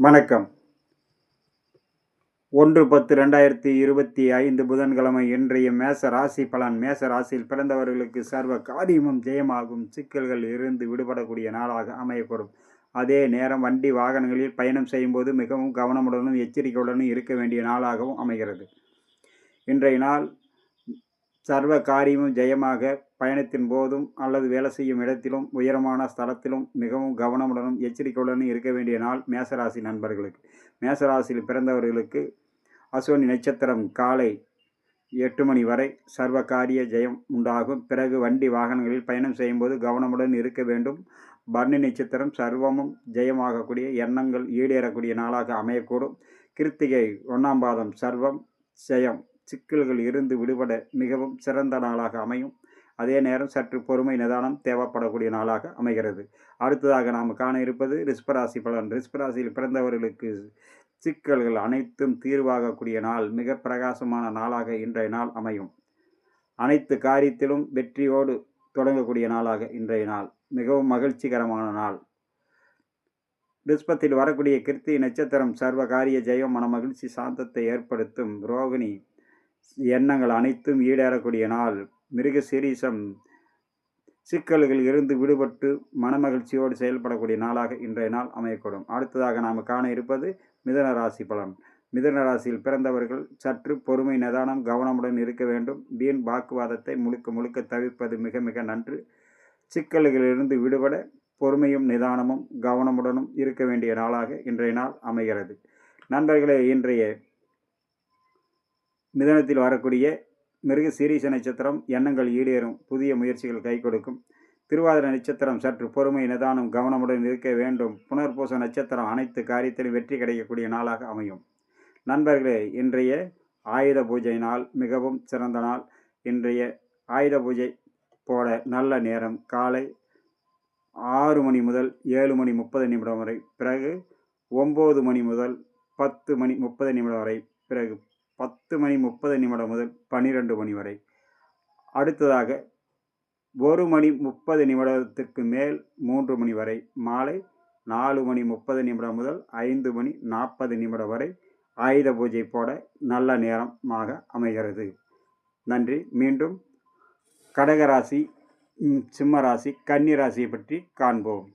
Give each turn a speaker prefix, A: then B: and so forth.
A: வணக்கம். 1/10/2025 புதன்கிழமை இன்றைய மேச ராசி பலன். மேச ராசியில் பிறந்தவர்களுக்கு சர்வ காரியமும் ஜெயமாகும். சிக்கல்கள் இருந்து விடுபடக்கூடிய நாளாக அமையக்கூடும். அதே நேரம் வண்டி வாகனங்களில் பயணம் செய்யும்போது மிகவும் கவனமுடனும் எச்சரிக்கையுடனும் இருக்க வேண்டிய நாளாகவும் அமைகிறது. இன்றைய நாள் சர்வ காரியமும் ஜெயமாக பயணத்தின் போதும் அல்லது வேலை செய்யும் இடத்திலும் உயரமான ஸ்தலத்திலும் மிகவும் கவனமுடனும் எச்சரிக்கையுடனும் இருக்க வேண்டிய நாள் மேசராசி நண்பர்களுக்கு. மேசராசியில் பிறந்தவர்களுக்கு அஸ்வினி நட்சத்திரம் காலை 8 மணி வரை சர்வ காரிய ஜெயம் உண்டாகும். பிறகு வண்டி வாகனங்களில் பயணம் செய்யும்போது கவனமுடன் இருக்க வேண்டும். பரணி நட்சத்திரம் சர்வமும் ஜெயமாகக்கூடிய எண்ணங்கள் ஈடேறக்கூடிய நாளாக அமையக்கூடும். கிருத்திகை 1ஆம் பாதம் சர்வம் ஜெயம், சிக்கல்கள் இருந்து விடுபட மிகவும் சிறந்த நாளாக அமையும். அதே நேரம் சற்று பொறுமை நிதானம் தேவைப்படக்கூடிய நாளாக அமைகிறது. அடுத்ததாக நாம் காண இருப்பது ரிஷபராசி பலன். ரிஷபராசியில் பிறந்தவர்களுக்கு சிக்கல்கள் அனைத்தும் தீர்வாகக்கூடிய நாள், மிக பிரகாசமான நாளாக இன்றைய நாள் அமையும். அனைத்து காரியத்திலும் வெற்றியோடு தொடங்கக்கூடிய நாளாக இன்றைய நாள், மிகவும் மகிழ்ச்சிகரமான நாள். ரிஷபத்தில் வரக்கூடிய கிருத்திகை நட்சத்திரம் சர்வ காரிய ஜெயம், மன மகிழ்ச்சி, சாந்தத்தை ஏற்படுத்தும். ரோகிணி எண்ணங்கள் அனைத்தும் ஈடேறக்கூடிய நாள். மிருகசீரிஷம் சிக்கல்கள் இருந்து விடுபட்டு மனமகிழ்ச்சியோடு செயல்படக்கூடிய நாளாக இன்றைய நாள் அமையக்கூடும். அடுத்ததாக நாம் காண இருப்பது மிதுன ராசி பலன். மிதுன ராசியில் பிறந்தவர்கள் சற்று பொறுமை நிதானம் கவனமுடன் இருக்க வேண்டும். வீண் வாக்குவாதத்தை முழுக்க தவிர்ப்பது மிக மிக நன்று. சிக்கல்களிலிருந்து விடுபட பொறுமையும் நிதானமும் கவனமுடனும் இருக்க வேண்டிய நாளாக இன்றைய நாள் அமைகிறது. நண்பர்களே, இன்றைய மிதுனத்தில் வரக்கூடிய மிருகசீரிஷ நட்சத்திரம் எண்ணங்கள் ஈடேறும், புதிய முயற்சிகள் கை கொடுக்கும். திருவாதிரை நட்சத்திரம் சற்று பொறுமை நிதானம் கவனமுடன் இருக்க வேண்டும். புனர்பூச நட்சத்திரம் அனைத்து காரியத்திலும் வெற்றி கிடைக்கக்கூடிய நாளாக அமையும். நண்பர்களே, இன்றைய ஆயுத பூஜை நாள் மிகவும் சிறந்த நாள். இன்றைய ஆயுத பூஜை போட நல்ல நேரம் காலை 6 மணி முதல் 7 மணி 30 நிமிடம் வரை, பிறகு 9 மணி முதல் 10 மணி 30 நிமிடம் வரை, பிறகு 10 மணி 30 நிமிடம் முதல் 12 மணி வரை, அடுத்ததாக 1 மணி 30 நிமிடத்திற்கு மேல் 3 மணி வரை, மாலை 4 மணி 30 நிமிடம் முதல் 5 மணி 40 நிமிடம் வரை ஆயுத பூஜை போட நல்ல நேரமாக அமைகிறது. நன்றி. மீண்டும் கடகராசி, சிம்மராசி, கன்னி ராசியை பற்றி காண்போம்.